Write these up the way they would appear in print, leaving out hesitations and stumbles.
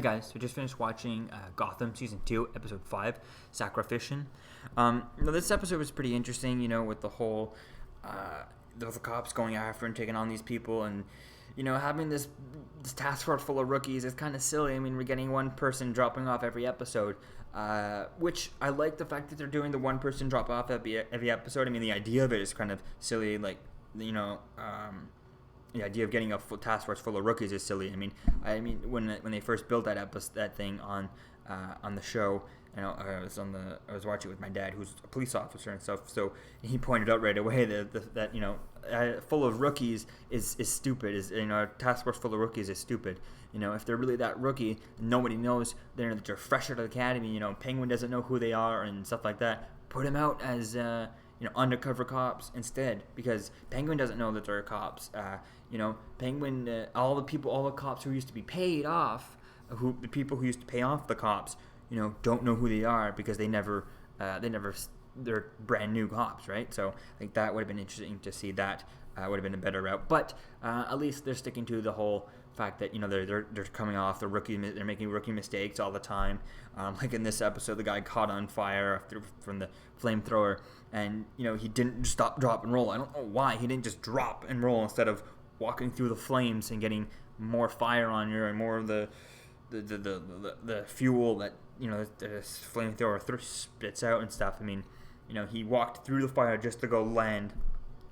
guys, so just finished watching Gotham Season 2, Episode 5, Sacrafition. This episode was pretty interesting, with the whole, the cops going after and taking on these people, and, having this task force full of rookies is kind of silly. I mean, we're getting one person dropping off every episode, which I like the fact that they're doing the one person drop off every episode. I mean, the idea of it is kind of silly, like, the idea of getting a full task force full of rookies is silly. I mean, when they first built that thing on the show, I was watching it with my dad, who's a police officer and stuff. So he pointed out right away that full of rookies is stupid. A task force full of rookies is stupid. If they're really that rookie, nobody knows they're fresh out of the academy. Penguin doesn't know who they are and stuff like that. Put them out as undercover cops instead, because Penguin doesn't know that they're cops. Penguin, all the cops who used to be paid off, the people who used to pay off the cops, don't know who they are because they're brand new cops, right? So I think that would have been interesting to see. That would have been a better route, but at least they're sticking to the whole fact that they're coming off the rookie, they're making rookie mistakes all the time. Like in this episode, the guy caught on fire from the flamethrower, and he didn't stop, drop, and roll. I don't know why he didn't just drop and roll instead of walking through the flames and getting more fire on you and more of the fuel that the flamethrower spits out and stuff. I mean, he walked through the fire just to go land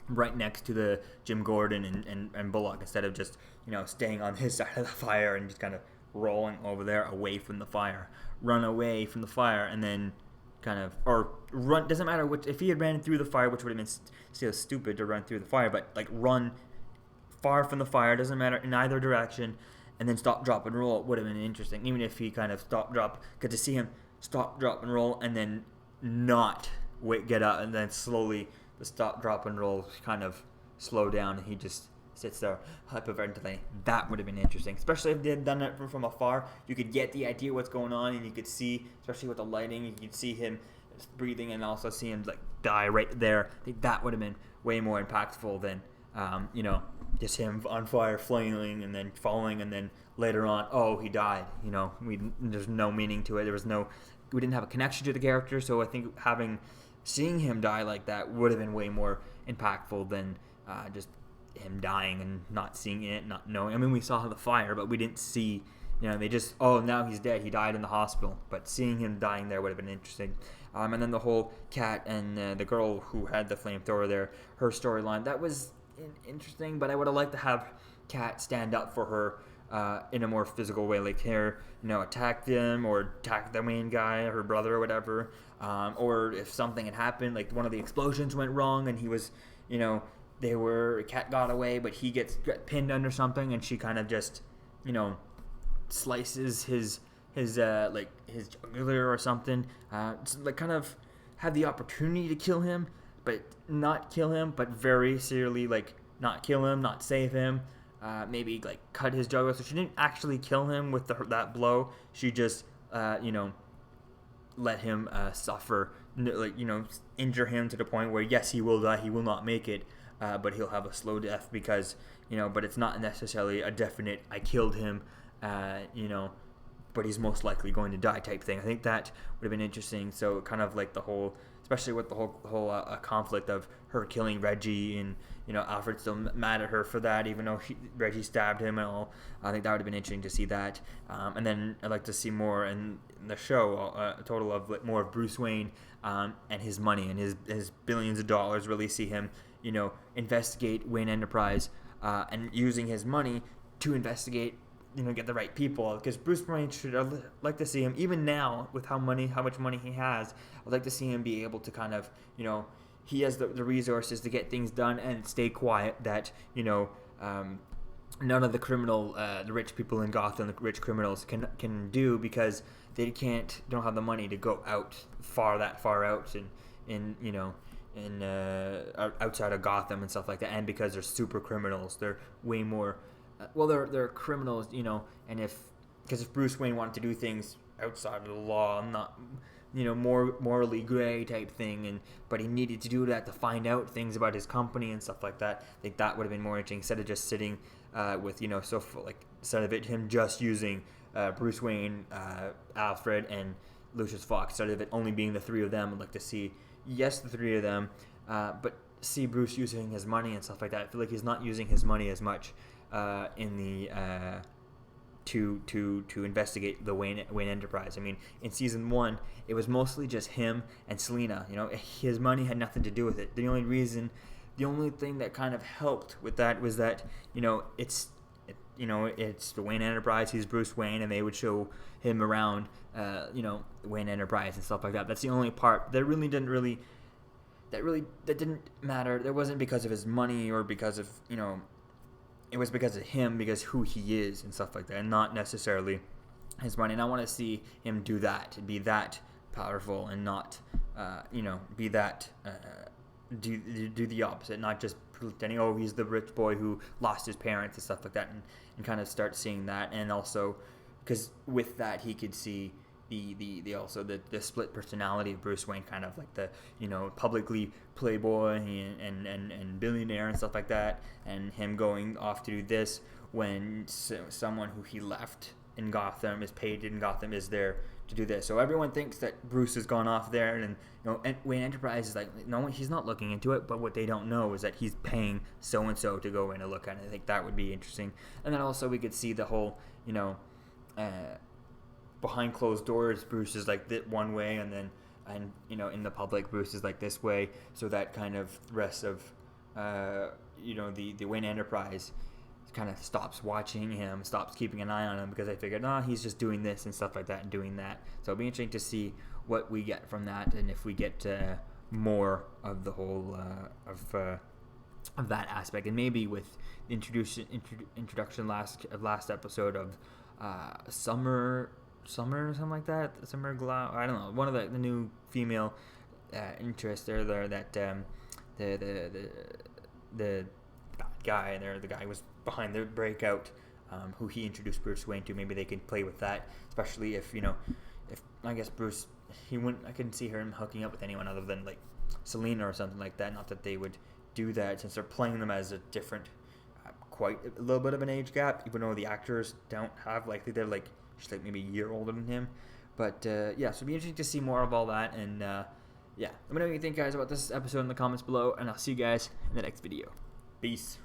right next to the Jim Gordon and Bullock, instead of just staying on his side of the fire and just kind of rolling over there away from the fire. Run away from the fire and then or run, doesn't matter which. If he had ran through the fire, which would have been still stupid to run through the fire, but like run far from the fire, doesn't matter, in either direction, and then stop, drop, and roll, it would have been interesting. Even if he kind of stop, drop, get to see him stop, drop, and roll, and then not get up, and then slowly the stop, drop, and roll kind of slow down, and he just sits there hyperventilating. That would have been interesting, especially if they had done it from afar. You could get the idea what's going on, and you could see, especially with the lighting, you could see him breathing and also see him like die right there. I think that would have been way more impactful than just him on fire, flailing and then falling, and then later on, oh, he died. There's no meaning to it. We didn't have a connection to the character, so I think seeing him die like that would have been way more impactful than just him dying and not seeing it, not knowing. I mean, we saw the fire, but we didn't see. They just, oh, now he's dead. He died in the hospital. But seeing him dying there would have been interesting. And then the whole Cat and the girl who had the flamethrower there, her storyline, that was interesting. But I would have liked to have Cat stand up for her in a more physical way, like her, attack them or attack the main guy, her brother or whatever. Or if something had happened, like one of the explosions went wrong and he was, Cat got away, but he got pinned under something, and she kind of just, slices his jugular or something. Kind of had the opportunity to kill him, but not kill him, but very seriously, not kill him, not save him. Maybe cut his jugular. So she didn't actually kill him with that blow. She just let him suffer, injure him to the point where yes, he will die. He will not make it. But he'll have a slow death because, but it's not necessarily a definite, I killed him, but he's most likely going to die type thing. I think that would have been interesting. So kind of like the whole, especially with the whole conflict of her killing Reggie, and, Alfred's still mad at her for that, even though Reggie stabbed him and all. I think that would have been interesting to see that. And then I'd like to see more in the show, a total of more of Bruce Wayne and his money and his billions of dollars, really see him investigate Wayne Enterprise and using his money to investigate, get the right people. Because Bruce Wayne I'd like to see him, even now with how much money he has, I'd like to see him be able to kind of, he has the resources to get things done and stay quiet. That none of the the rich people in Gotham, the rich criminals can do, because they don't have the money to go that far out and outside of Gotham and stuff like that, and because they're super criminals, they're way more. They're criminals, and because if Bruce Wayne wanted to do things outside of the law, not, more morally gray type thing, but he needed to do that to find out things about his company and stuff like that. I think that would have been more interesting, instead of just sitting with, instead of him just using Bruce Wayne, Alfred, and Lucius Fox, instead of it only being the three of them. I'd like to see, yes, the three of them, but see Bruce using his money and stuff like that. I feel like he's not using his money as much in the to investigate the Wayne Enterprise. I mean, in season 1, it was mostly just him and Selina. You know, his money had nothing to do with it. The only thing that kind of helped with that was that, you know, it's the Wayne Enterprise. He's Bruce Wayne, and they would show him around, the Wayne Enterprise and stuff like that. That's the only part that didn't matter. That wasn't because of his money or because of, it was because of him, because who he is and stuff like that, and not necessarily his money. And I want to see him do that, be that powerful, and not, be that, do the opposite, not just pretending, oh, he's the rich boy who lost his parents and stuff like that, and kind of start seeing that. And also, because with that, he could see the split personality of Bruce Wayne, kind of like the publicly playboy and billionaire and stuff like that, and him going off to do this when someone who he left in Gotham, is paid in Gotham, is there to do this. So everyone thinks that Bruce has gone off there, and Wayne Enterprise is like, no, he's not looking into it. But what they don't know is that he's paying so and so to go in and look at it. I think that would be interesting. And then also we could see the whole behind closed doors, Bruce is like that one way, and in the public, Bruce is like this way. So that kind of rest of the Wayne Enterprise kind of stops watching him, stops keeping an eye on him, because they figured, he's just doing this and stuff like that and doing that. So it'll be interesting to see what we get from that, and if we get more of the whole of that aspect, and maybe with the introduction last episode of Summer or something like that, Summer Glau, I don't know, one of the new female interests there that the guy there, the guy was behind the breakout, who he introduced Bruce Wayne to. Maybe they can play with that, especially if I guess Bruce, I couldn't see him hooking up with anyone other than like Selina or something like that. Not that they would do that, since they're playing them as a different, quite a little bit of an age gap, even though the actors don't have, like, they're like, she's like maybe a year older than him. But so it'd be interesting to see more of all that. And let me know what you think, guys, about this episode in the comments below, and I'll see you guys in the next video. Peace.